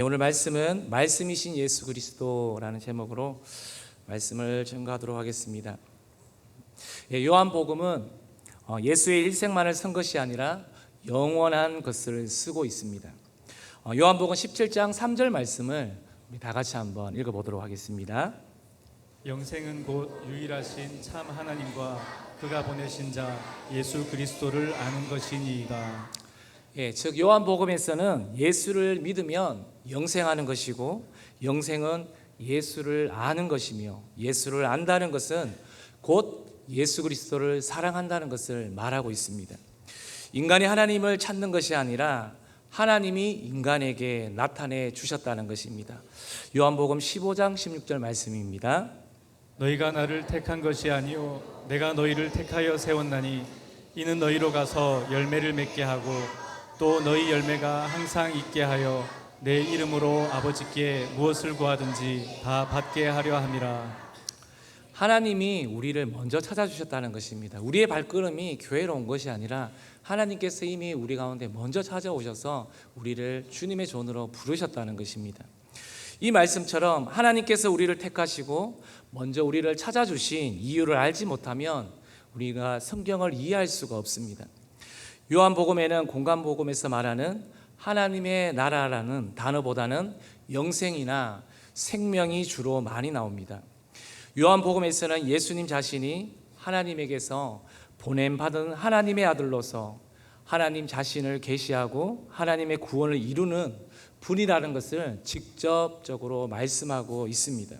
오늘 말씀은 말씀이신 예수 그리스도라는 제목으로 말씀을 전가하도록 하겠습니다. 요한복음은 예수의 일생만을 쓴 것이 아니라 영원한 것을 쓰고 있습니다. 요한복음 17장 3절 말씀을 우리 다 같이 한번 읽어보도록 하겠습니다. 영생은 곧 유일하신 참 하나님과 그가 보내신 자 예수 그리스도를 아는 것이니이다. 즉 요한복음에서는 예수를 믿으면 영생하는 것이고, 영생은 예수를 아는 것이며, 예수를 안다는 것은 곧 예수 그리스도를 사랑한다는 것을 말하고 있습니다. 인간이 하나님을 찾는 것이 아니라 하나님이 인간에게 나타내 주셨다는 것입니다. 요한복음 15장 16절 말씀입니다. 너희가 나를 택한 것이 아니요 내가 너희를 택하여 세웠나니 이는 너희로 가서 열매를 맺게 하고 또 너희 열매가 항상 있게 하여 내 이름으로 아버지께 무엇을 구하든지 다 받게 하려 함이라. 하나님이 우리를 먼저 찾아주셨다는 것입니다. 우리의 발걸음이 교회로 온 것이 아니라 하나님께서 이미 우리 가운데 먼저 찾아오셔서 우리를 주님의 존으로 부르셨다는 것입니다. 이 말씀처럼 하나님께서 우리를 택하시고 먼저 우리를 찾아주신 이유를 알지 못하면 우리가 성경을 이해할 수가 없습니다. 요한복음에는 공간복음에서 말하는 하나님의 나라라는 단어보다는 영생이나 생명이 주로 많이 나옵니다. 요한복음에서는 예수님 자신이 하나님에게서 보냄받은 하나님의 아들로서 하나님 자신을 계시하고 하나님의 구원을 이루는 분이라는 것을 직접적으로 말씀하고 있습니다.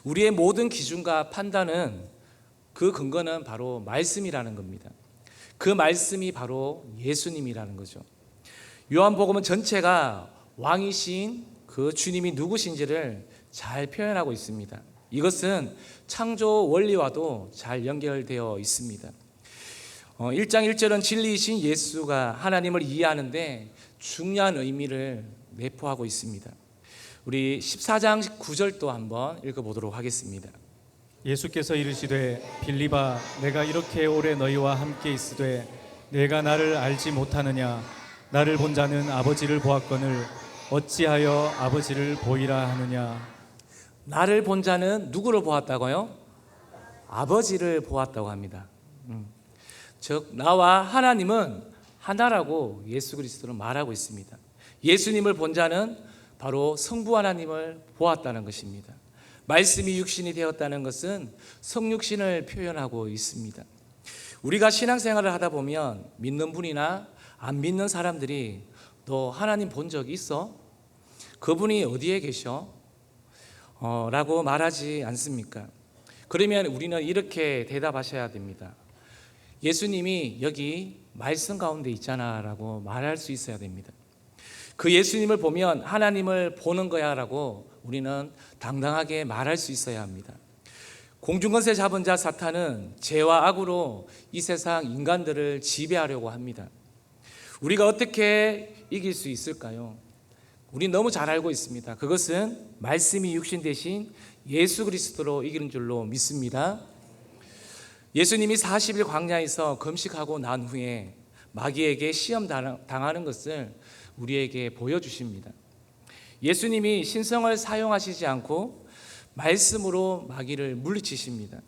우리의 모든 기준과 판단은 그 근거는 바로 말씀이라는 겁니다. 그 말씀이 바로 예수님이라는 거죠. 요한복음은 전체가 왕이신 그 주님이 누구신지를 잘 표현하고 있습니다. 이것은 창조 원리와도 잘 연결되어 있습니다. 1장 1절은 진리이신 예수가 하나님을 이해하는데 중요한 의미를 내포하고 있습니다. 우리 14장 9절도 한번 읽어보도록 하겠습니다. 예수께서 이르시되 빌립아 내가 이렇게 오래 너희와 함께 있으되 내가 나를 알지 못하느냐. 나를 본 자는 아버지를 보았거늘 어찌하여 아버지를 보이라 하느냐. 나를 본 자는 누구를 보았다고요? 아버지를 보았다고 합니다. 즉 나와 하나님은 하나라고 예수 그리스도는 말하고 있습니다. 예수님을 본 자는 바로 성부 하나님을 보았다는 것입니다. 말씀이 육신이 되었다는 것은 성육신을 표현하고 있습니다. 우리가 신앙생활을 하다 보면 믿는 분이나 안 믿는 사람들이 너 하나님 본 적 있어? 그분이 어디에 계셔? 라고 말하지 않습니까? 그러면 우리는 이렇게 대답하셔야 됩니다. 예수님이 여기 말씀 가운데 있잖아 라고 말할 수 있어야 됩니다. 그 예수님을 보면 하나님을 보는 거야 라고 우리는 당당하게 말할 수 있어야 합니다. 공중권세 잡은 자 사탄은 죄와 악으로 이 세상 인간들을 지배하려고 합니다. 우리가 어떻게 이길 수 있을까요? 우리 너무 잘 알고 있습니다. 그것은 말씀이 육신 되신 예수 그리스도로 이기는 줄로 믿습니다. 예수님이 40일 광야에서 금식하고 난 후에 마귀에게 시험 당하는 것을 우리에게 보여주십니다. 예수님이 신성을 사용하시지 않고 말씀으로 마귀를 물리치십니다.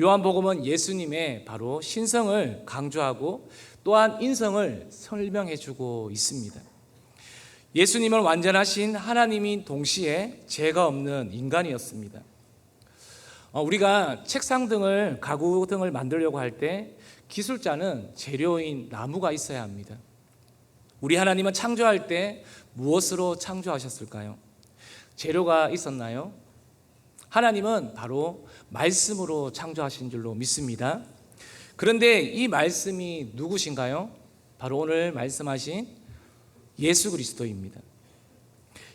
요한복음은 예수님의 바로 신성을 강조하고 또한 인성을 설명해 주고 있습니다. 예수님은 완전하신 하나님인 동시에 죄가 없는 인간이었습니다. 우리가 책상 등을 가구 등을 만들려고 할 때 기술자는 재료인 나무가 있어야 합니다. 우리 하나님은 창조할 때 무엇으로 창조하셨을까요? 재료가 있었나요? 하나님은 바로 말씀으로 창조하신 줄로 믿습니다. 그런데 이 말씀이 누구신가요? 바로 오늘 말씀하신 예수 그리스도입니다.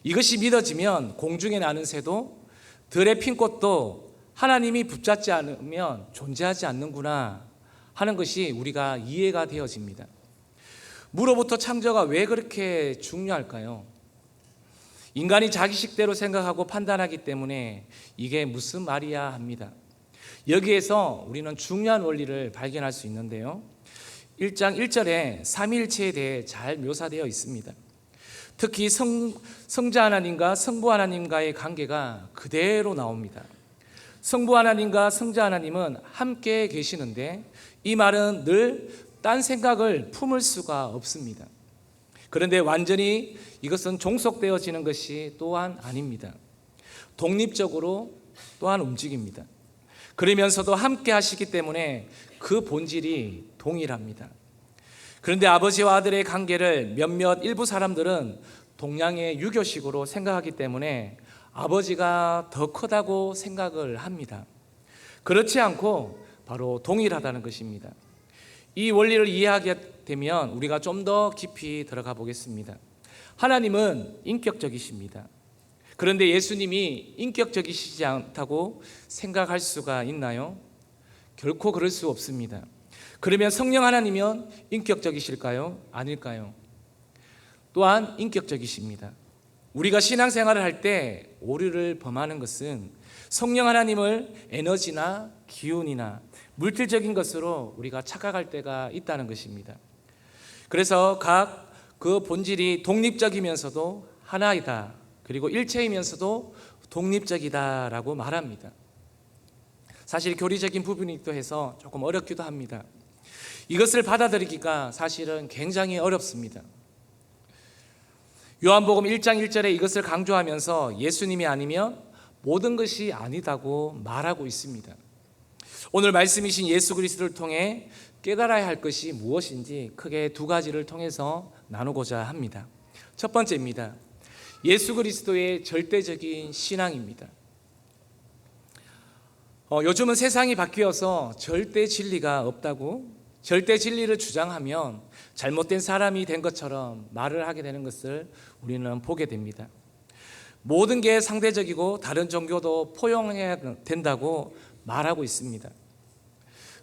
이것이 믿어지면 공중에 나는 새도 들에 핀 꽃도 하나님이 붙잡지 않으면 존재하지 않는구나 하는 것이 우리가 이해가 되어집니다. 무로부터 창조가 왜 그렇게 중요할까요? 인간이 자기 식대로 생각하고 판단하기 때문에 이게 무슨 말이야 합니다. 여기에서 우리는 중요한 원리를 발견할 수 있는데요. 1장 1절에 삼위일체에 대해 잘 묘사되어 있습니다. 특히 성자 하나님과 성부 하나님과의 관계가 그대로 나옵니다. 성부 하나님과 성자 하나님은 함께 계시는데 이 말은 늘 딴 생각을 품을 수가 없습니다. 그런데 완전히 이것은 종속되어지는 것이 또한 아닙니다. 독립적으로 또한 움직입니다. 그러면서도 함께 하시기 때문에 그 본질이 동일합니다. 그런데 아버지와 아들의 관계를 몇몇 일부 사람들은 동양의 유교식으로 생각하기 때문에 아버지가 더 크다고 생각을 합니다. 그렇지 않고 바로 동일하다는 것입니다. 이 원리를 이해하게 되면 우리가 좀 더 깊이 들어가 보겠습니다. 하나님은 인격적이십니다. 그런데 예수님이 인격적이시지 않다고 생각할 수가 있나요? 결코 그럴 수 없습니다. 그러면 성령 하나님은 인격적이실까요? 아닐까요? 또한 인격적이십니다. 우리가 신앙생활을 할 때 오류를 범하는 것은 성령 하나님을 에너지나 기운이나 물질적인 것으로 우리가 착각할 때가 있다는 것입니다. 그래서 각 그 본질이 독립적이면서도 하나이다. 그리고 일체이면서도 독립적이다라고 말합니다. 사실 교리적인 부분이기도 해서 조금 어렵기도 합니다. 이것을 받아들이기가 사실은 굉장히 어렵습니다. 요한복음 1장 1절에 이것을 강조하면서 예수님이 아니면 모든 것이 아니다고 말하고 있습니다. 오늘 말씀이신 예수 그리스도를 통해 깨달아야 할 것이 무엇인지 크게 두 가지를 통해서 나누고자 합니다. 첫 번째입니다. 예수 그리스도의 절대적인 신앙입니다. 요즘은 세상이 바뀌어서 절대 진리가 없다고, 절대 진리를 주장하면 잘못된 사람이 된 것처럼 말을 하게 되는 것을 우리는 보게 됩니다. 모든 게 상대적이고 다른 종교도 포용해야 된다고 말하고 있습니다.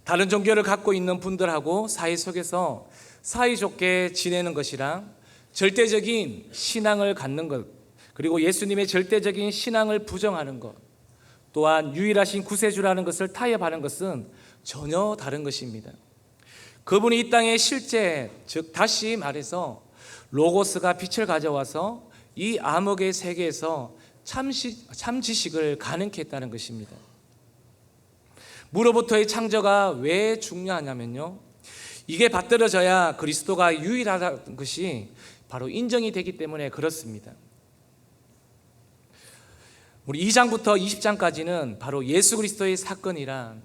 다른 종교를 갖고 있는 분들하고 사이 속에서 사이좋게 지내는 것이랑 절대적인 신앙을 갖는 것, 그리고 예수님의 절대적인 신앙을 부정하는 것, 또한 유일하신 구세주라는 것을 타협하는 것은 전혀 다른 것입니다. 그분이 이 땅에 실제, 즉 다시 말해서 로고스가 빛을 가져와서 이 암흑의 세계에서 참 지식을 가능케 했다는 것입니다. 무로부터의 창조가 왜 중요하냐면요, 이게 받들어져야 그리스도가 유일하다는 것이 바로 인정이 되기 때문에 그렇습니다. 우리 2장부터 20장까지는 바로 예수 그리스도의 사건이란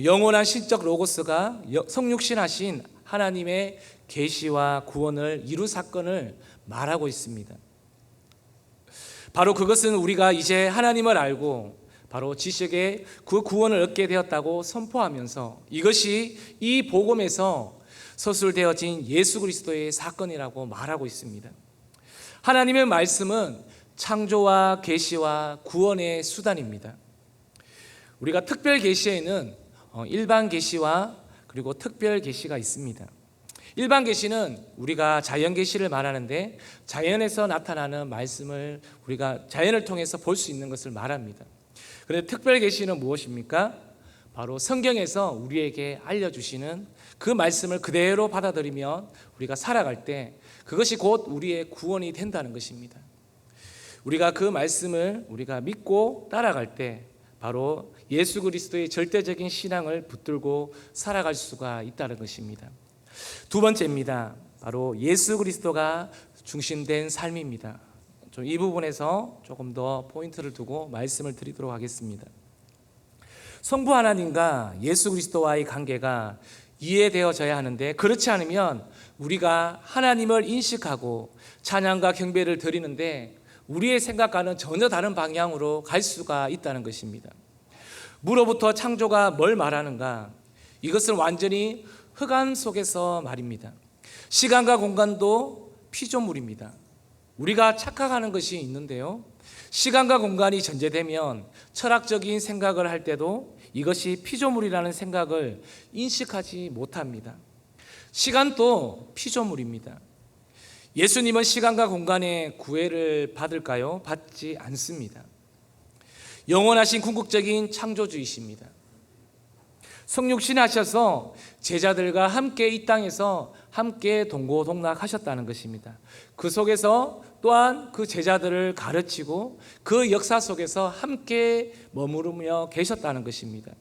영원한 신적 로고스가 성육신하신 하나님의 계시와 구원을 이루 사건을 말하고 있습니다. 바로 그것은 우리가 이제 하나님을 알고 바로 지식의 그 구원을 얻게 되었다고 선포하면서 이것이 이 복음에서 서술되어진 예수 그리스도의 사건이라고 말하고 있습니다. 하나님의 말씀은 창조와 계시와 구원의 수단입니다. 우리가 특별 계시에는 일반 계시와 그리고 특별 계시가 있습니다. 일반 계시는 우리가 자연 계시를 말하는데 자연에서 나타나는 말씀을 우리가 자연을 통해서 볼 수 있는 것을 말합니다. 그런데 특별 계시는 무엇입니까? 바로 성경에서 우리에게 알려주시는 그 말씀을 그대로 받아들이면 우리가 살아갈 때 그것이 곧 우리의 구원이 된다는 것입니다. 우리가 그 말씀을 우리가 믿고 따라갈 때 바로 예수 그리스도의 절대적인 신앙을 붙들고 살아갈 수가 있다는 것입니다. 두 번째입니다. 바로 예수 그리스도가 중심된 삶입니다. 이 부분에서 조금 더 포인트를 두고 말씀을 드리도록 하겠습니다. 성부 하나님과 예수 그리스도와의 관계가 이해되어져야 하는데 그렇지 않으면 우리가 하나님을 인식하고 찬양과 경배를 드리는데 우리의 생각과는 전혀 다른 방향으로 갈 수가 있다는 것입니다. 무로부터 창조가 뭘 말하는가? 이것은 완전히 흑암 속에서 말입니다. 시간과 공간도 피조물입니다. 우리가 착각하는 것이 있는데요, 시간과 공간이 전제되면 철학적인 생각을 할 때도 이것이 피조물이라는 생각을 인식하지 못합니다. 시간도 피조물입니다. 예수님은 시간과 공간의 구애를 받을까요? 받지 않습니다. 영원하신 궁극적인 창조주이십니다. 성육신하셔서 제자들과 함께 이 땅에서 함께 동고동락하셨다는 것입니다. 그 속에서 또한 그 제자들을 가르치고 그 역사 속에서 함께 머무르며 계셨다는 것입니다.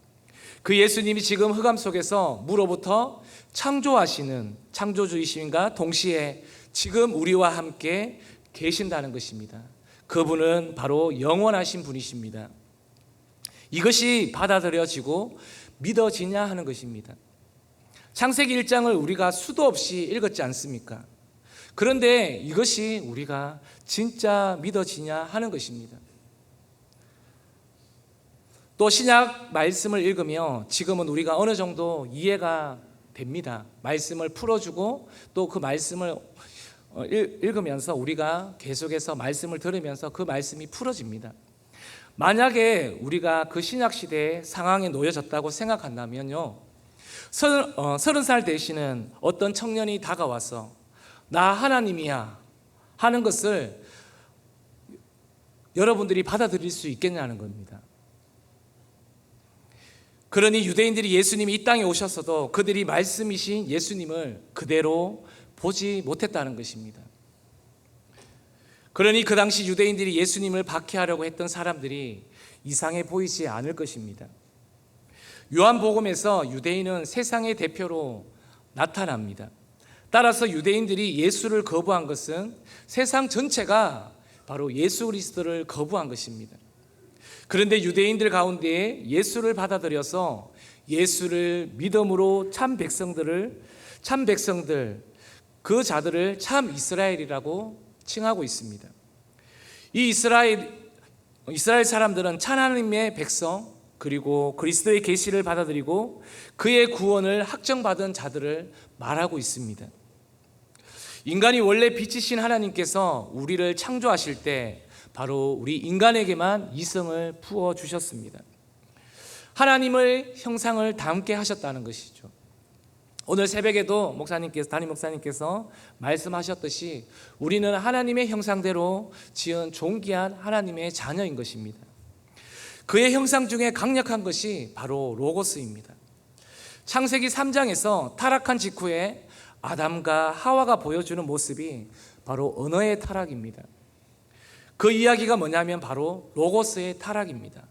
그 예수님이 지금 흑암 속에서 무로부터 창조하시는 창조주이심과 동시에 지금 우리와 함께 계신다는 것입니다. 그분은 바로 영원하신 분이십니다. 이것이 받아들여지고 믿어지냐 하는 것입니다. 창세기 1장을 우리가 수도 없이 읽었지 않습니까? 그런데 이것이 우리가 진짜 믿어지냐 하는 것입니다. 또 신약 말씀을 읽으며 지금은 우리가 어느 정도 이해가 됩니다. 말씀을 풀어주고 또 그 말씀을 읽으면서 우리가 계속해서 말씀을 들으면서 그 말씀이 풀어집니다. 만약에 우리가 그 신약 시대의 상황에 놓여졌다고 생각한다면요, 30살 되시는 어떤 청년이 다가와서 나 하나님이야 하는 것을 여러분들이 받아들일 수 있겠냐는 겁니다. 그러니 유대인들이 예수님이 이 땅에 오셨어도 그들이 말씀이신 예수님을 그대로 보지 못했다는 것입니다. 그러니 그 당시 유대인들이 예수님을 박해하려고 했던 사람들이 이상해 보이지 않을 것입니다. 요한복음에서 유대인은 세상의 대표로 나타납니다. 따라서 유대인들이 예수를 거부한 것은 세상 전체가 바로 예수 그리스도를 거부한 것입니다. 그런데 유대인들 가운데 예수를 받아들여서 예수를 믿음으로 참 백성들 그 자들을 참 이스라엘이라고 칭하고 있습니다. 이 이스라엘 사람들은 참 하나님의 백성 그리고 그리스도의 계시를 받아들이고 그의 구원을 확정받은 자들을 말하고 있습니다. 인간이 원래 빛이신 하나님께서 우리를 창조하실 때 바로 우리 인간에게만 이성을 부어 주셨습니다. 하나님의 형상을 담게 하셨다는 것이죠. 오늘 새벽에도 담임 목사님께서 말씀하셨듯이 우리는 하나님의 형상대로 지은 존귀한 하나님의 자녀인 것입니다. 그의 형상 중에 강력한 것이 바로 로고스입니다. 창세기 3장에서 타락한 직후에 아담과 하와가 보여주는 모습이 바로 언어의 타락입니다. 그 이야기가 뭐냐면 바로 로고스의 타락입니다.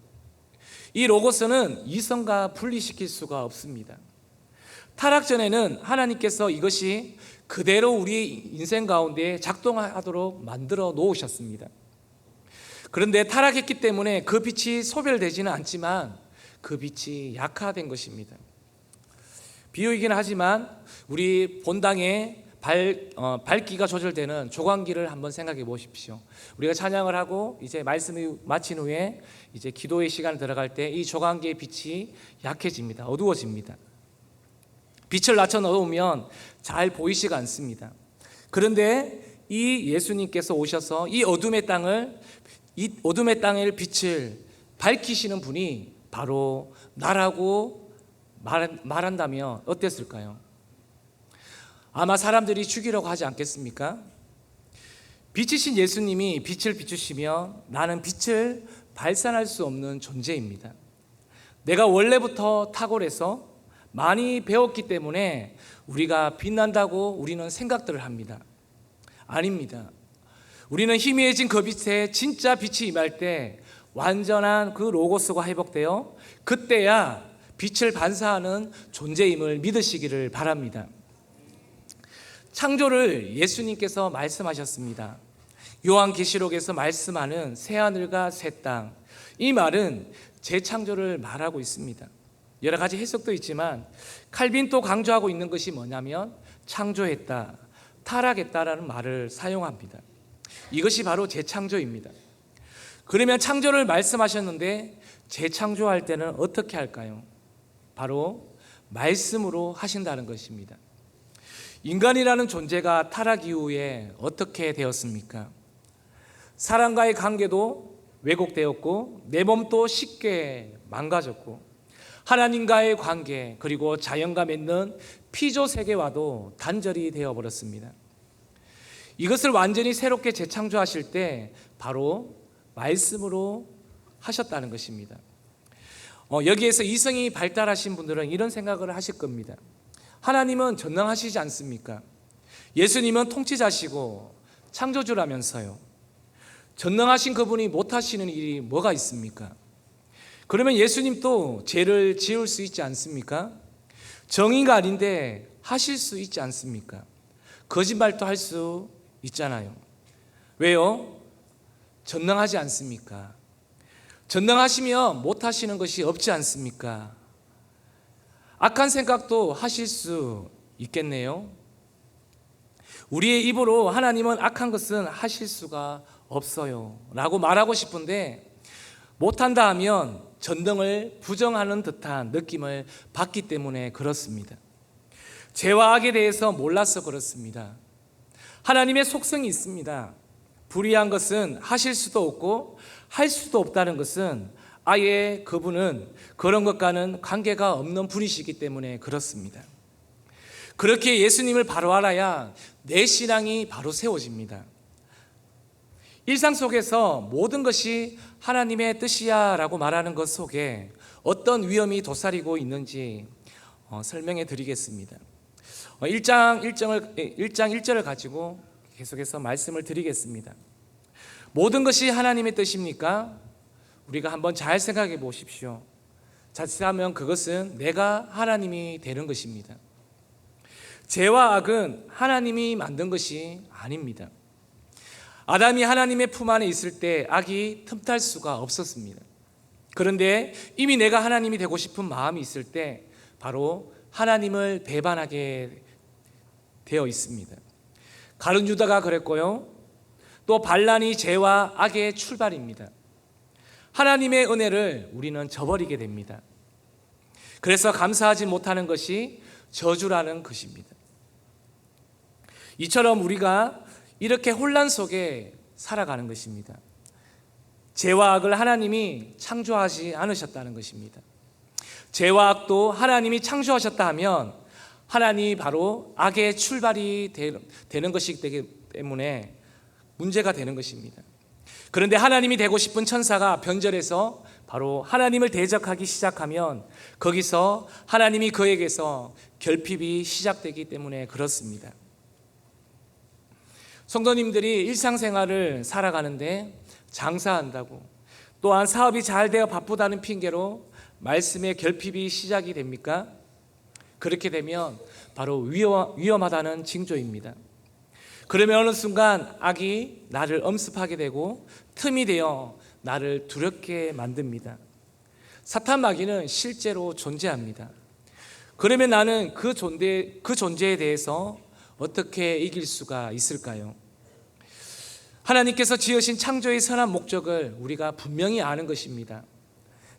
이 로고스는 이성과 분리시킬 수가 없습니다. 타락 전에는 하나님께서 이것이 그대로 우리 인생 가운데 작동하도록 만들어 놓으셨습니다. 그런데 타락했기 때문에 그 빛이 소멸되지는 않지만 그 빛이 약화된 것입니다. 비유이긴 하지만 우리 본당에 밝기가 조절되는 조광기를 한번 생각해 보십시오. 우리가 찬양을 하고 이제 말씀이 마친 후에 이제 기도의 시간에 들어갈 때 이 조광기의 빛이 약해집니다. 어두워집니다. 빛을 낮춰 놓으면 잘 보이지가 않습니다. 그런데 이 예수님께서 오셔서 이 어둠의 땅을 빛을 밝히시는 분이 바로 나라고 말한다면 어땠을까요? 아마 사람들이 죽이려고 하지 않겠습니까? 빛이신 예수님이 빛을 비추시면 나는 빛을 발산할 수 없는 존재입니다. 내가 원래부터 탁월해서 많이 배웠기 때문에 우리가 빛난다고 우리는 생각들을 합니다. 아닙니다. 우리는 희미해진 그 빛에 진짜 빛이 임할 때 완전한 그 로고스가 회복되어 그때야 빛을 반사하는 존재임을 믿으시기를 바랍니다. 창조를 예수님께서 말씀하셨습니다. 요한계시록에서 말씀하는 새하늘과 새 땅, 이 말은 재창조를 말하고 있습니다. 여러 가지 해석도 있지만 칼빈도 강조하고 있는 것이 뭐냐면 창조했다, 타락했다라는 말을 사용합니다. 이것이 바로 재창조입니다. 그러면 창조를 말씀하셨는데 재창조할 때는 어떻게 할까요? 바로 말씀으로 하신다는 것입니다. 인간이라는 존재가 타락 이후에 어떻게 되었습니까? 사람과의 관계도 왜곡되었고 내 몸도 쉽게 망가졌고 하나님과의 관계 그리고 자연과 맺는 피조 세계와도 단절이 되어버렸습니다. 이것을 완전히 새롭게 재창조하실 때 바로 말씀으로 하셨다는 것입니다. 여기에서 이성이 발달하신 분들은 이런 생각을 하실 겁니다. 하나님은 전능하시지 않습니까? 예수님은 통치자시고 창조주라면서요. 전능하신 그분이 못하시는 일이 뭐가 있습니까? 그러면 예수님도 죄를 지을 수 있지 않습니까? 정의가 아닌데 하실 수 있지 않습니까? 거짓말도 할 수 있잖아요. 왜요? 전능하지 않습니까? 전능하시면 못하시는 것이 없지 않습니까? 악한 생각도 하실 수 있겠네요. 우리의 입으로 하나님은 악한 것은 하실 수가 없어요 라고 말하고 싶은데, 못한다 하면 전능을 부정하는 듯한 느낌을 받기 때문에 그렇습니다. 죄와 악에 대해서 몰라서 그렇습니다. 하나님의 속성이 있습니다. 불의한 것은 하실 수도 없고 할 수도 없다는 것은 아예 그분은 그런 것과는 관계가 없는 분이시기 때문에 그렇습니다. 그렇게 예수님을 바로 알아야 내 신앙이 바로 세워집니다. 일상 속에서 모든 것이 하나님의 뜻이야 라고 말하는 것 속에 어떤 위험이 도사리고 있는지 설명해 드리겠습니다. 1장 1절을 가지고 계속해서 말씀을 드리겠습니다. 모든 것이 하나님의 뜻입니까? 우리가 한번 잘 생각해 보십시오. 자칫하면 그것은 내가 하나님이 되는 것입니다. 죄와 악은 하나님이 만든 것이 아닙니다. 아담이 하나님의 품 안에 있을 때 악이 틈탈 수가 없었습니다. 그런데 이미 내가 하나님이 되고 싶은 마음이 있을 때 바로 하나님을 배반하게 되어 있습니다. 가룟 유다가 그랬고요. 또 반란이 죄와 악의 출발입니다. 하나님의 은혜를 우리는 저버리게 됩니다. 그래서 감사하지 못하는 것이 저주라는 것입니다. 이처럼 우리가 이렇게 혼란 속에 살아가는 것입니다. 죄와 악을 하나님이 창조하지 않으셨다는 것입니다. 죄와 악도 하나님이 창조하셨다 하면 하나님이 바로 악의 출발이 되는 것이기 때문에 문제가 되는 것입니다. 그런데 하나님이 되고 싶은 천사가 변절해서 바로 하나님을 대적하기 시작하면 거기서 하나님이 그에게서 결핍이 시작되기 때문에 그렇습니다. 성도님들이 일상생활을 살아가는데 장사한다고, 또한 사업이 잘 되어 바쁘다는 핑계로 말씀의 결핍이 시작이 됩니까? 그렇게 되면 바로 위험하다는 징조입니다. 그러면 어느 순간 악이 나를 엄습하게 되고 틈이 되어 나를 두렵게 만듭니다. 사탄 마귀는 실제로 존재합니다. 그러면 나는 그 존재에 대해서 어떻게 이길 수가 있을까요? 하나님께서 지으신 창조의 선한 목적을 우리가 분명히 아는 것입니다.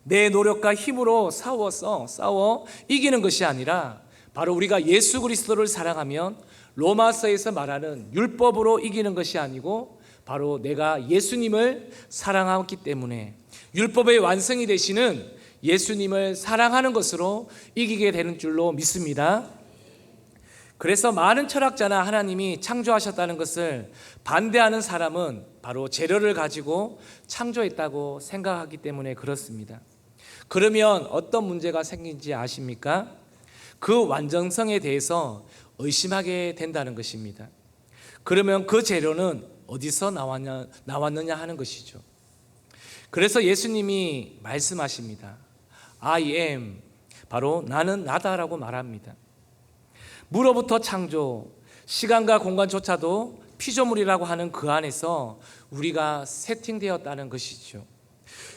내 노력과 힘으로 싸워 이기는 것이 아니라 바로 우리가 예수 그리스도를 사랑하면 로마서에서 말하는 율법으로 이기는 것이 아니고 바로 내가 예수님을 사랑하기 때문에 율법의 완성이 되시는 예수님을 사랑하는 것으로 이기게 되는 줄로 믿습니다. 그래서 많은 철학자나 하나님이 창조하셨다는 것을 반대하는 사람은 바로 재료를 가지고 창조했다고 생각하기 때문에 그렇습니다. 그러면 어떤 문제가 생긴지 아십니까? 그 완전성에 대해서 의심하게 된다는 것입니다. 그러면 그 재료는 어디서 나왔느냐 하는 것이죠. 그래서 예수님이 말씀하십니다. I am, 바로 나는 나다라고 말합니다. 무로부터 창조, 시간과 공간조차도 피조물이라고 하는 그 안에서 우리가 세팅되었다는 것이죠.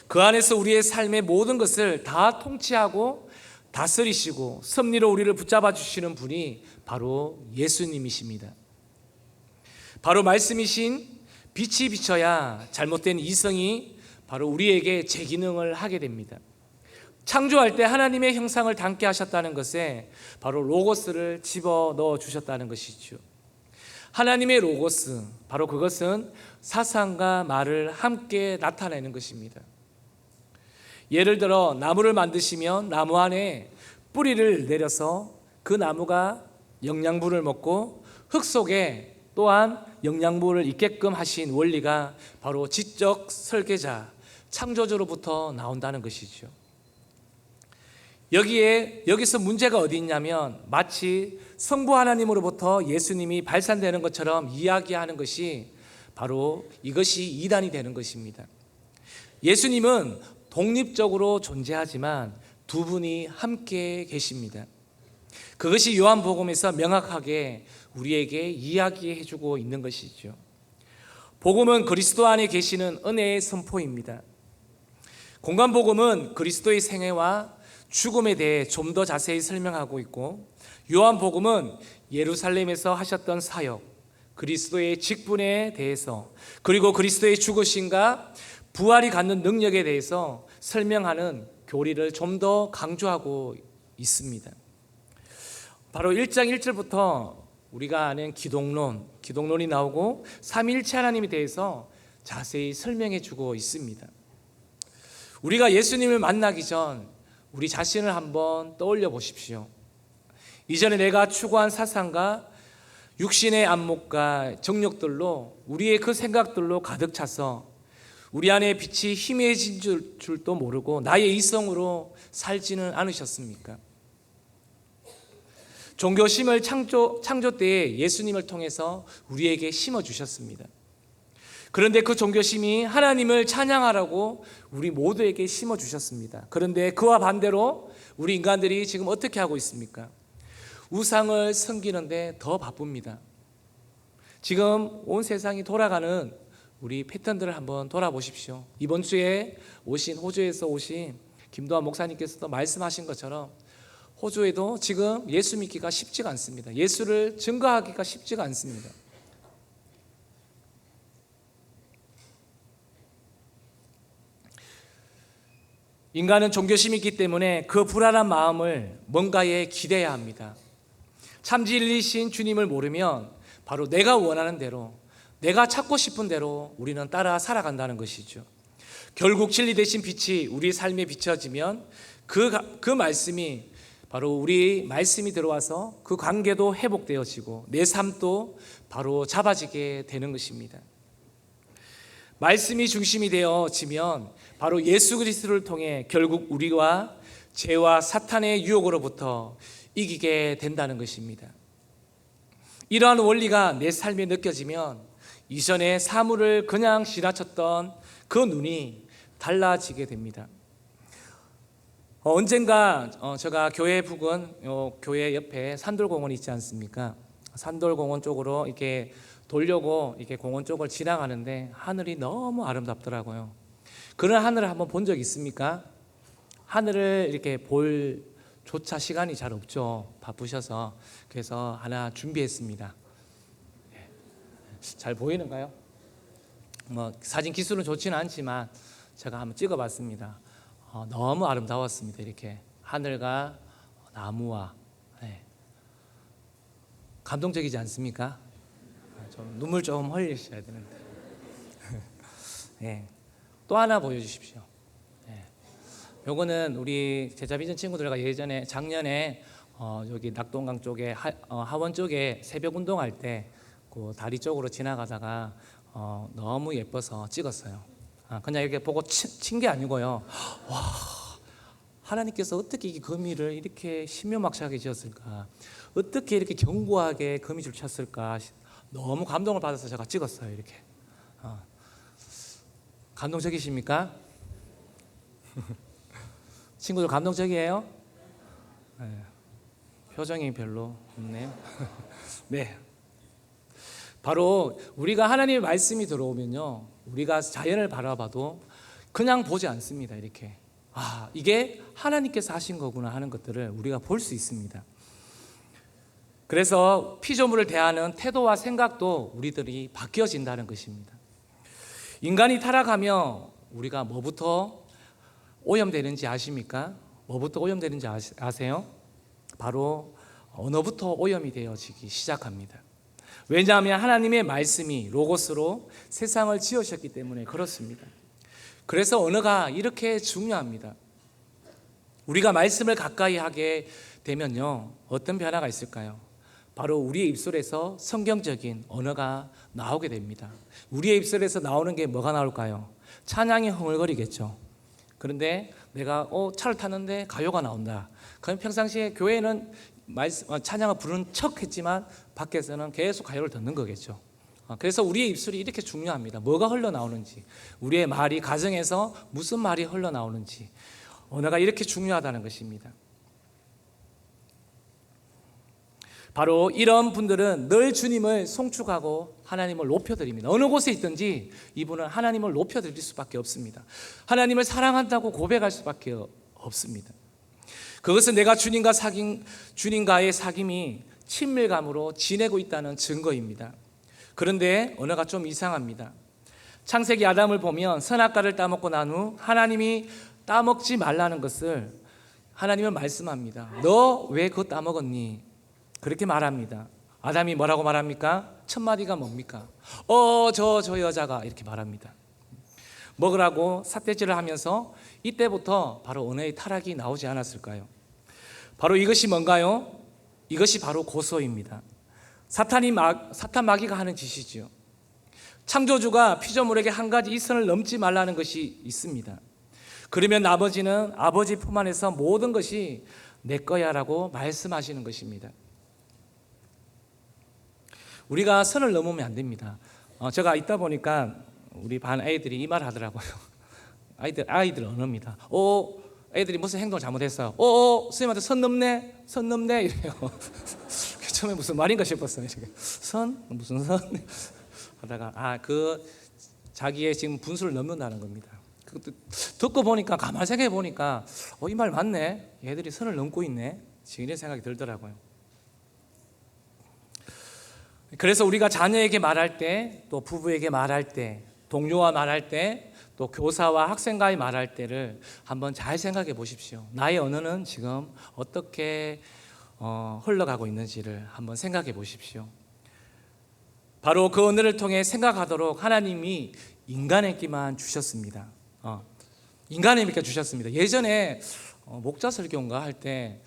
그 안에서 우리의 삶의 모든 것을 다 통치하고 다스리시고 섭리로 우리를 붙잡아 주시는 분이 바로 예수님이십니다. 바로 말씀이신 빛이 비쳐야 잘못된 이성이 바로 우리에게 제 기능을 하게 됩니다. 창조할 때 하나님의 형상을 담게 하셨다는 것에 바로 로고스를 집어넣어 주셨다는 것이죠. 하나님의 로고스, 바로 그것은 사상과 말을 함께 나타내는 것입니다. 예를 들어 나무를 만드시면 나무 안에 뿌리를 내려서 그 나무가 영양분을 먹고 흙 속에 또한 영양분을 있게끔 하신 원리가 바로 지적 설계자, 창조주로부터 나온다는 것이죠. 여기서 문제가 어디 있냐면 마치 성부 하나님으로부터 예수님이 발산되는 것처럼 이야기하는 것이 바로 이것이 이단이 되는 것입니다. 예수님은 독립적으로 존재하지만 두 분이 함께 계십니다. 그것이 요한복음에서 명확하게 우리에게 이야기해 주고 있는 것이죠. 복음은 그리스도 안에 계시는 은혜의 선포입니다. 공간복음은 그리스도의 생애와 죽음에 대해 좀 더 자세히 설명하고 있고, 요한복음은 예루살렘에서 하셨던 사역, 그리스도의 직분에 대해서, 그리고 그리스도의 죽으심과 부활이 갖는 능력에 대해서 설명하는 교리를 좀 더 강조하고 있습니다. 바로 1장 1절부터 우리가 아는 기독론이 나오고 삼위일체 하나님에 대해서 자세히 설명해 주고 있습니다. 우리가 예수님을 만나기 전 우리 자신을 한번 떠올려 보십시오. 이전에 내가 추구한 사상과 육신의 안목과 정욕들로, 우리의 그 생각들로 가득 차서 우리 안에 빛이 희미해진 줄도 모르고 나의 이성으로 살지는 않으셨습니까? 종교심을 창조 때에 예수님을 통해서 우리에게 심어주셨습니다. 그런데 그 종교심이 하나님을 찬양하라고 우리 모두에게 심어주셨습니다. 그런데 그와 반대로 우리 인간들이 지금 어떻게 하고 있습니까? 우상을 섬기는데 더 바쁩니다. 지금 온 세상이 돌아가는 우리 패턴들을 한번 돌아보십시오. 이번 주에 호주에서 오신 김도환 목사님께서도 말씀하신 것처럼 호주에도 지금 예수 믿기가 쉽지가 않습니다. 예수를 증거하기가 쉽지가 않습니다. 인간은 종교심이 있기 때문에 그 불안한 마음을 뭔가에 기대야 합니다. 참 진리신 주님을 모르면 바로 내가 원하는 대로, 내가 찾고 싶은 대로 우리는 따라 살아간다는 것이죠. 결국 진리 되신 빛이 우리 삶에 비춰지면 그 말씀이 바로 우리 말씀이 들어와서 그 관계도 회복되어지고 내 삶도 바로 잡아지게 되는 것입니다. 말씀이 중심이 되어지면 바로 예수 그리스도를 통해 결국 우리와 죄와 사탄의 유혹으로부터 이기게 된다는 것입니다. 이러한 원리가 내 삶에 느껴지면 이전에 사물을 그냥 지나쳤던 그 눈이 달라지게 됩니다. 언젠가 제가 교회 부근 교회 옆에 산돌공원이 있지 않습니까? 산돌공원 쪽으로 이렇게 돌려고 이렇게 공원 쪽을 지나가는데 하늘이 너무 아름답더라고요. 그런 하늘을 한번 본 적 있습니까? 하늘을 이렇게 볼 조차 시간이 잘 없죠. 바쁘셔서. 그래서 하나 준비했습니다. 잘 보이는가요? 사진 기술은 좋지는 않지만 제가 한번 찍어봤습니다. 너무 아름다웠습니다. 이렇게 하늘과 나무와. 감동적이지 않습니까? 좀 눈물 좀 흘리셔야 되는데. 또 하나 보여주십시오. 요거는 우리 제자비전 친구들과 작년에 여기 낙동강 쪽에 하원 쪽에 새벽 운동할 때 그 다리 쪽으로 지나가다가 너무 예뻐서 찍었어요. 그냥 이렇게 보고 친 게 아니고요. 와, 하나님께서 어떻게 이 거미를 이렇게 신묘막시하게 지었을까? 어떻게 이렇게 견고하게 거미줄 쳤을까? 너무 감동을 받아서 제가 찍었어요. 이렇게. 감동적이십니까? 친구들 감동적이에요? 네. 표정이 별로 없네요. 네. 바로 우리가 하나님의 말씀이 들어오면요, 우리가 자연을 바라봐도 그냥 보지 않습니다. 이렇게 이게 하나님께서 하신 거구나 하는 것들을 우리가 볼 수 있습니다. 그래서 피조물을 대하는 태도와 생각도 우리들이 바뀌어진다는 것입니다. 인간이 타락하며 우리가 뭐부터 오염되는지 아십니까? 뭐부터 오염되는지 아세요? 바로 언어부터 오염이 되어지기 시작합니다. 왜냐하면 하나님의 말씀이 로고스로 세상을 지으셨기 때문에 그렇습니다. 그래서 언어가 이렇게 중요합니다. 우리가 말씀을 가까이 하게 되면요, 어떤 변화가 있을까요? 바로 우리의 입술에서 성경적인 언어가 나오게 됩니다. 우리의 입술에서 나오는 게 뭐가 나올까요? 찬양이 흥얼거리겠죠. 그런데 내가 차를 탔는데 가요가 나온다. 그럼 평상시에 교회는 찬양을 부르는 척 했지만 밖에서는 계속 가요를 듣는 거겠죠. 그래서 우리의 입술이 이렇게 중요합니다. 뭐가 흘러나오는지, 우리의 말이 가정에서 무슨 말이 흘러나오는지, 언어가 이렇게 중요하다는 것입니다. 바로 이런 분들은 늘 주님을 송축하고 하나님을 높여드립니다. 어느 곳에 있든지 이분은 하나님을 높여드릴 수밖에 없습니다. 하나님을 사랑한다고 고백할 수밖에 없습니다. 그것은 내가 주님과의 사귐이 친밀감으로 지내고 있다는 증거입니다. 그런데 언어가 좀 이상합니다. 창세기 아담을 보면 선악과를 따먹고 난 후 하나님이 따먹지 말라는 것을 하나님은 말씀합니다. 너 왜 그거 따먹었니? 그렇게 말합니다. 아담이 뭐라고 말합니까? 첫 마디가 뭡니까? 저 여자가 이렇게 말합니다. 먹으라고 삿대질을 하면서 이때부터 바로 언어의 타락이 나오지 않았을까요? 바로 이것이 뭔가요? 이것이 바로 고소입니다. 사탄 마귀가 하는 짓이지요. 창조주가 피조물에게 한 가지 이 선을 넘지 말라는 것이 있습니다. 그러면 아버지는 아버지 품 안에서 모든 것이 내 거야라고 말씀하시는 것입니다. 우리가 선을 넘으면 안 됩니다. 제가 있다 보니까 우리 반 아이들이 이 말 하더라고요. 아이들 언어입니다. 애들이 무슨 행동을 잘못했어요. 선생님한테 선 넘네 이래요. 처음에 무슨 말인가 싶었어요. 무슨 선 하다가 자기의 지금 분수를 넘는다는 겁니다. 그것도 듣고 보니까 가만 생각해 보니까 이 말 맞네. 얘들이 선을 넘고 있네. 지금 이런 생각이 들더라고요. 그래서 우리가 자녀에게 말할 때, 또 부부에게 말할 때, 동료와 말할 때, 또 교사와 학생과의 말할 때를 한번 잘 생각해 보십시오. 나의 언어는 지금 어떻게 흘러가고 있는지를 한번 생각해 보십시오. 바로 그 언어를 통해 생각하도록 하나님이 인간에게만 주셨습니다. 인간에게 주셨습니다. 예전에 목자 설교인가 할 때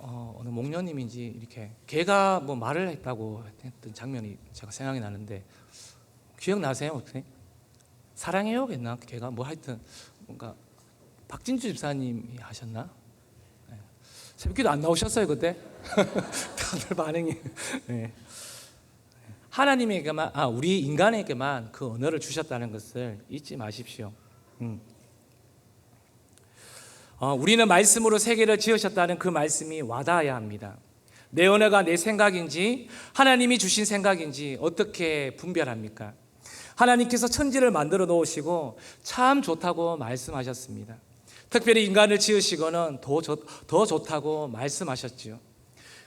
어느 목녀님인지 이렇게 개가 뭐 말을 했다고 했던 장면이 제가 생각이 나는데 기억나세요? 어떻게? 사랑해요? 했나? 개가 뭐 하여튼 뭔가 박진주 집사님이 하셨나? 네. 새벽기도 안 나오셨어요 그때? 다들 반응이. 네. 하나님에게만 우리 인간에게만 그 언어를 주셨다는 것을 잊지 마십시오. 우리는 말씀으로 세계를 지으셨다는 그 말씀이 와닿아야 합니다. 내 언어가 내 생각인지 하나님이 주신 생각인지 어떻게 분별합니까? 하나님께서 천지를 만들어 놓으시고 참 좋다고 말씀하셨습니다. 특별히 인간을 지으시고는 더 좋다고 말씀하셨지요.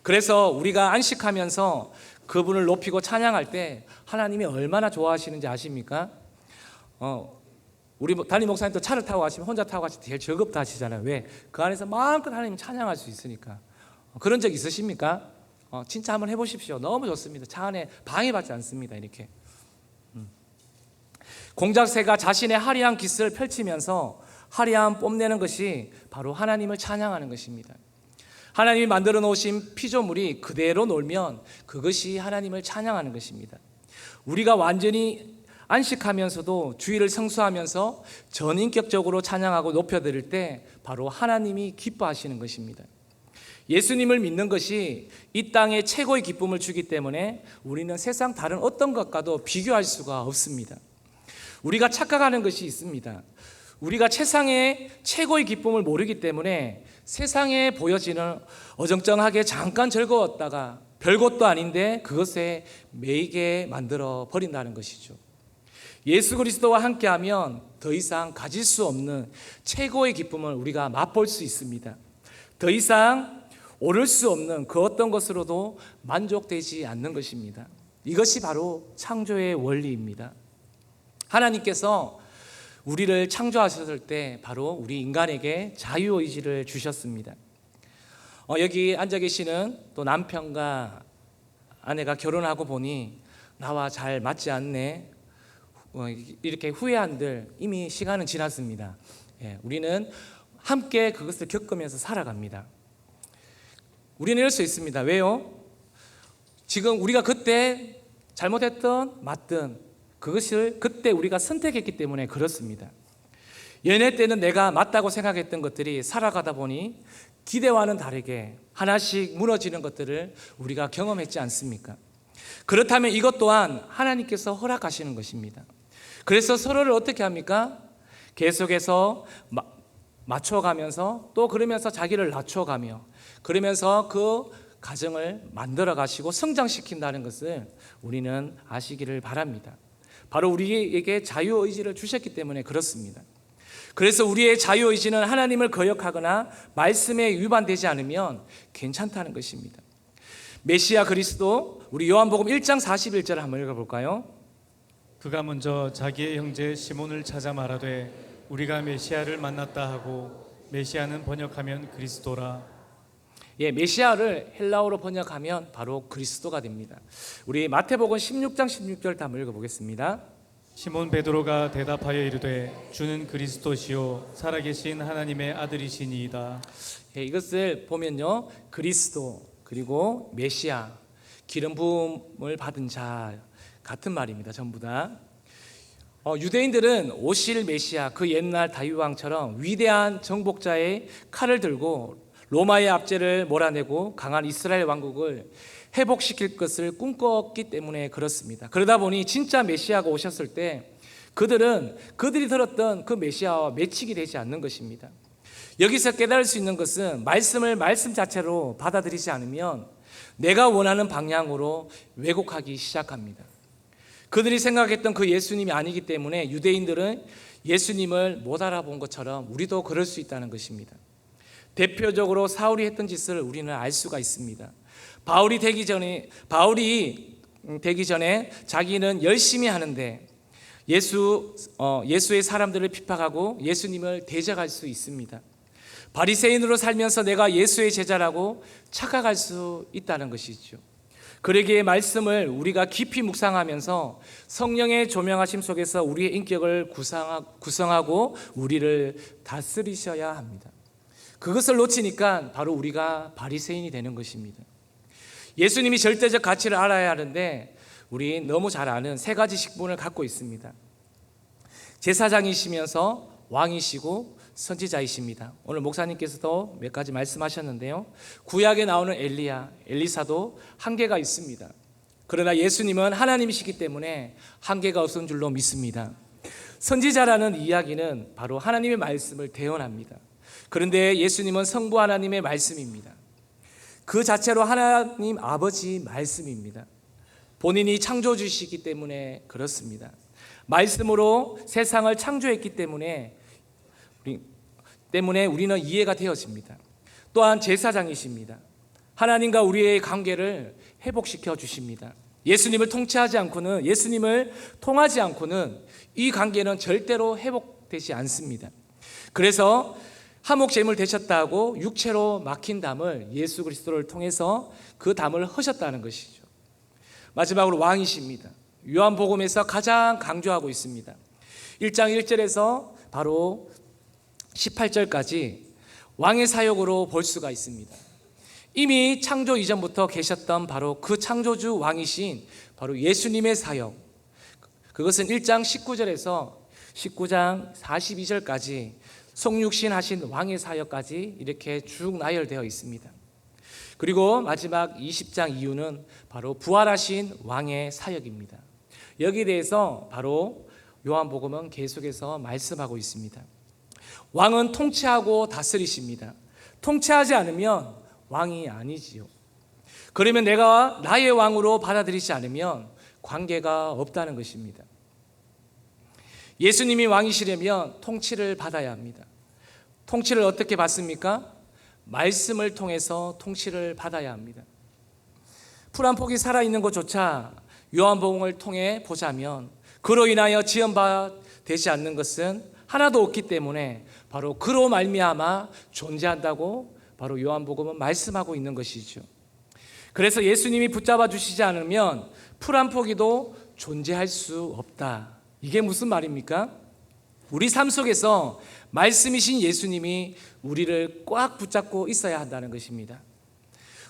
그래서 우리가 안식하면서 그분을 높이고 찬양할 때 하나님이 얼마나 좋아하시는지 아십니까? 우리 담임 목사님도 차를 타고 가시면 혼자 타고 가시면 제일 즐겁다 하시잖아요. 왜? 그 안에서 마음껏 하나님 찬양할 수 있으니까. 그런 적 있으십니까? 진짜 한번 해보십시오. 너무 좋습니다. 차 안에 방해받지 않습니다. 이렇게. 공작새가 자신의 화려한 깃을 펼치면서 화려함 뽐내는 것이 바로 하나님을 찬양하는 것입니다. 하나님이 만들어 놓으신 피조물이 그대로 놀면 그것이 하나님을 찬양하는 것입니다. 우리가 완전히 안식하면서도 주의를 성수하면서 전인격적으로 찬양하고 높여드릴 때 바로 하나님이 기뻐하시는 것입니다. 예수님을 믿는 것이 이 땅에 최고의 기쁨을 주기 때문에 우리는 세상 다른 어떤 것과도 비교할 수가 없습니다. 우리가 착각하는 것이 있습니다. 우리가 세상의 최고의 기쁨을 모르기 때문에 세상에 보여지는 어정쩡하게 잠깐 즐거웠다가 별것도 아닌데 그것에 매이게 만들어 버린다는 것이죠. 예수 그리스도와 함께하면 더 이상 가질 수 없는 최고의 기쁨을 우리가 맛볼 수 있습니다. 더 이상 오를 수 없는 그 어떤 것으로도 만족되지 않는 것입니다. 이것이 바로 창조의 원리입니다. 하나님께서 우리를 창조하셨을 때 바로 우리 인간에게 자유의지를 주셨습니다. 여기 앉아 계시는 또 남편과 아내가 결혼하고 보니 나와 잘 맞지 않네 이렇게 후회한들 이미 시간은 지났습니다. 우리는 함께 그것을 겪으면서 살아갑니다. 우리는 이럴 수 있습니다. 왜요? 지금 우리가 그때 잘못했던 맞든 그것을 그때 우리가 선택했기 때문에 그렇습니다. 연애 때는 내가 맞다고 생각했던 것들이 살아가다 보니 기대와는 다르게 하나씩 무너지는 것들을 우리가 경험했지 않습니까? 그렇다면 이것 또한 하나님께서 허락하시는 것입니다. 그래서 서로를 어떻게 합니까? 계속해서 맞춰가면서 또 그러면서 자기를 낮춰가며 그러면서 그 가정을 만들어 가시고 성장시킨다는 것을 우리는 아시기를 바랍니다. 바로 우리에게 자유의지를 주셨기 때문에 그렇습니다. 그래서 우리의 자유의지는 하나님을 거역하거나 말씀에 위반되지 않으면 괜찮다는 것입니다. 메시아 그리스도, 우리 요한복음 1장 41절을 한번 읽어볼까요? 그가 먼저 자기의 형제 시몬을 찾아 말하되 우리가 메시아를 만났다 하고, 메시아는 번역하면 그리스도라. 예, 메시아를 헬라어로 번역하면 바로 그리스도가 됩니다. 우리 마태복음 16장 16절 한번 읽어보겠습니다. 시몬 베드로가 대답하여 이르되 주는 그리스도시요 살아계신 하나님의 아들이시니이다. 예, 이것을 보면요, 그리스도 그리고 메시아, 기름 부음을 받은 자 같은 말입니다. 전부 다. 유대인들은 오실 메시아, 그 옛날 다윗왕처럼 위대한 정복자의 칼을 들고 로마의 압제를 몰아내고 강한 이스라엘 왕국을 회복시킬 것을 꿈꿨기 때문에 그렇습니다. 그러다 보니 진짜 메시아가 오셨을 때 그들이 들었던 그 메시아와 매칭이 되지 않는 것입니다. 여기서 깨달을 수 있는 것은 말씀을 말씀 자체로 받아들이지 않으면 내가 원하는 방향으로 왜곡하기 시작합니다. 그들이 생각했던 그 예수님이 아니기 때문에 유대인들은 예수님을 못 알아본 것처럼 우리도 그럴 수 있다는 것입니다. 대표적으로 사울이 했던 짓을 우리는 알 수가 있습니다. 바울이 되기 전에 자기는 열심히 하는데 예수의 사람들을 핍박하고 예수님을 대적할 수 있습니다. 바리새인으로 살면서 내가 예수의 제자라고 착각할 수 있다는 것이죠. 그러기에 말씀을 우리가 깊이 묵상하면서 성령의 조명하심 속에서 우리의 인격을 구성하고 우리를 다스리셔야 합니다. 그것을 놓치니까 바로 우리가 바리새인이 되는 것입니다. 예수님이 절대적 가치를 알아야 하는데 우리 너무 잘 아는 세 가지 직분을 갖고 있습니다. 제사장이시면서 왕이시고 선지자이십니다. 오늘 목사님께서도 몇 가지 말씀하셨는데요, 구약에 나오는 엘리야, 엘리사도 한계가 있습니다. 그러나 예수님은 하나님이시기 때문에 한계가 없는 줄로 믿습니다. 선지자라는 이야기는 바로 하나님의 말씀을 대언합니다. 그런데 예수님은 성부 하나님의 말씀입니다. 그 자체로 하나님 아버지 말씀입니다. 본인이 창조주시기 때문에 그렇습니다. 말씀으로 세상을 창조했기 때문에 우리는 이해가 되어집니다. 또한 제사장이십니다. 하나님과 우리의 관계를 회복시켜 주십니다. 예수님을 통하지 않고는 이 관계는 절대로 회복되지 않습니다. 그래서 화목제물 되셨다고 육체로 막힌 담을 예수 그리스도를 통해서 그 담을 허셨다는 것이죠. 마지막으로 왕이십니다. 요한복음에서 가장 강조하고 있습니다. 1장 1절에서 바로 18절까지 왕의 사역으로 볼 수가 있습니다. 이미 창조 이전부터 계셨던 바로 그 창조주 왕이신 바로 예수님의 사역, 그것은 1장 19절에서 19장 42절까지 성육신 하신 왕의 사역까지 이렇게 쭉 나열되어 있습니다. 그리고 마지막 20장 이후는 바로 부활하신 왕의 사역입니다. 여기에 대해서 바로 요한복음은 계속해서 말씀하고 있습니다. 왕은 통치하고 다스리십니다. 통치하지 않으면 왕이 아니지요. 그러면 내가 나의 왕으로 받아들이지 않으면 관계가 없다는 것입니다. 예수님이 왕이시려면 통치를 받아야 합니다. 통치를 어떻게 받습니까? 말씀을 통해서 통치를 받아야 합니다. 풀 한 폭이 살아있는 것조차 요한복음을 통해 보자면 그로 인하여 지연바 되지 않는 것은 하나도 없기 때문에 바로 그로 말미암아 존재한다고 바로 요한복음은 말씀하고 있는 것이죠. 그래서 예수님이 붙잡아 주시지 않으면 풀 한 포기도 존재할 수 없다. 이게 무슨 말입니까? 우리 삶 속에서 말씀이신 예수님이 우리를 꽉 붙잡고 있어야 한다는 것입니다.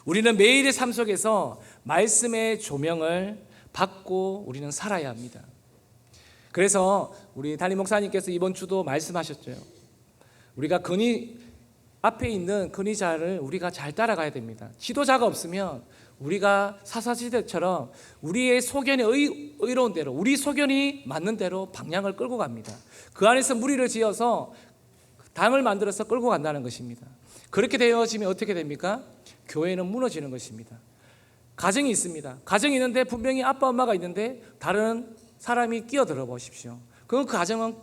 우리는 매일의 삶 속에서 말씀의 조명을 받고 우리는 살아야 합니다. 그래서 우리 담임 목사님께서 이번 주도 말씀하셨죠. 우리가 앞에 있는 근위자를 우리가 잘 따라가야 됩니다. 지도자가 없으면 우리가 사사시대처럼 우리의 소견이 의로운 대로, 우리 소견이 맞는 대로 방향을 끌고 갑니다. 그 안에서 무리를 지어서 당을 만들어서 끌고 간다는 것입니다. 그렇게 되어지면 어떻게 됩니까? 교회는 무너지는 것입니다. 가정이 있습니다. 가정이 있는데 분명히 아빠 엄마가 있는데 다른 사람이 끼어들어 보십시오. 그럼 그 가정은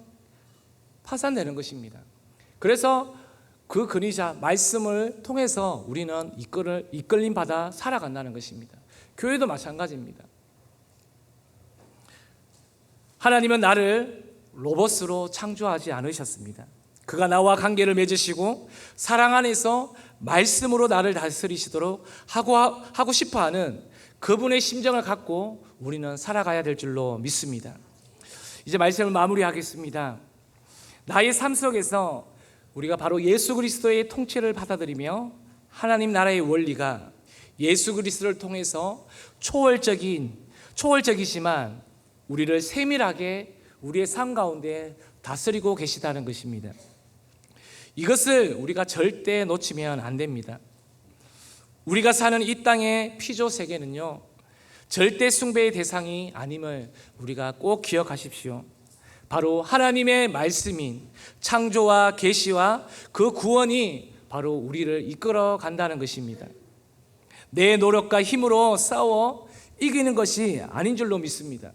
파산되는 것입니다. 그래서 그 근위자 말씀을 통해서 우리는 이끌림 받아 살아간다는 것입니다. 교회도 마찬가지입니다. 하나님은 나를 로봇으로 창조하지 않으셨습니다. 그가 나와 관계를 맺으시고 사랑 안에서 말씀으로 나를 다스리시도록 하고 싶어하는 그분의 심정을 갖고 우리는 살아가야 될 줄로 믿습니다. 이제 말씀을 마무리하겠습니다. 나의 삶 속에서 우리가 바로 예수 그리스도의 통치를 받아들이며 하나님 나라의 원리가 예수 그리스도를 통해서 초월적이지만 우리를 세밀하게 우리의 삶 가운데 다스리고 계시다는 것입니다. 이것을 우리가 절대 놓치면 안 됩니다. 우리가 사는 이 땅의 피조 세계는요, 절대 숭배의 대상이 아님을 우리가 꼭 기억하십시오. 바로 하나님의 말씀인 창조와 계시와 그 구원이 바로 우리를 이끌어 간다는 것입니다. 내 노력과 힘으로 싸워 이기는 것이 아닌 줄로 믿습니다.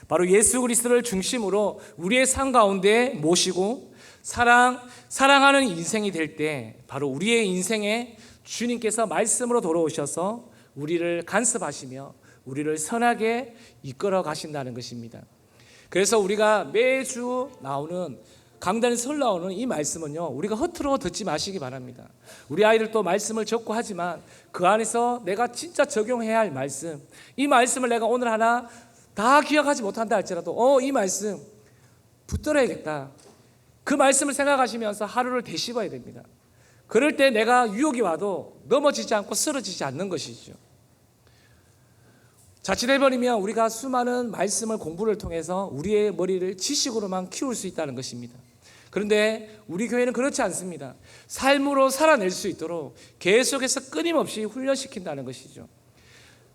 바로 예수 그리스도를 중심으로 우리의 삶 가운데 모시고 사랑하는 인생이 될 때 바로 우리의 인생에 주님께서 말씀으로 돌아오셔서 우리를 간섭하시며 우리를 선하게 이끌어 가신다는 것입니다. 그래서 우리가 매주 나오는 강단에서 흘러오는 이 말씀은요, 우리가 허투루 듣지 마시기 바랍니다. 우리 아이들도 말씀을 적고 하지만 그 안에서 내가 진짜 적용해야 할 말씀, 이 말씀을 내가 오늘 하나 다 기억하지 못한다 할지라도 이 말씀 붙들어야겠다, 그 말씀을 생각하시면서 하루를 되씹어야 됩니다. 그럴 때 내가 유혹이 와도 넘어지지 않고 쓰러지지 않는 것이죠. 자칫해버리면 우리가 수많은 말씀을 공부를 통해서 우리의 머리를 지식으로만 키울 수 있다는 것입니다. 그런데 우리 교회는 그렇지 않습니다. 삶으로 살아낼 수 있도록 계속해서 끊임없이 훈련시킨다는 것이죠.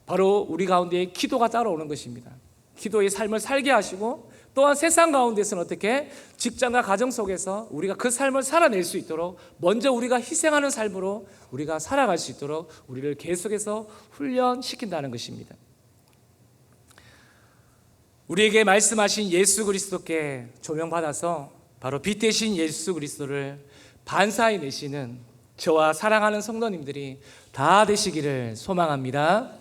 바로 우리 가운데 기도가 따라오는 것입니다. 기도의 삶을 살게 하시고 또한 세상 가운데서는 어떻게 직장과 가정 속에서 우리가 그 삶을 살아낼 수 있도록 먼저 우리가 희생하는 삶으로 우리가 살아갈 수 있도록 우리를 계속해서 훈련시킨다는 것입니다. 우리에게 말씀하신 예수 그리스도께 조명받아서 바로 빛 대신 예수 그리스도를 반사해 내시는 저와 사랑하는 성도님들이 다 되시기를 소망합니다.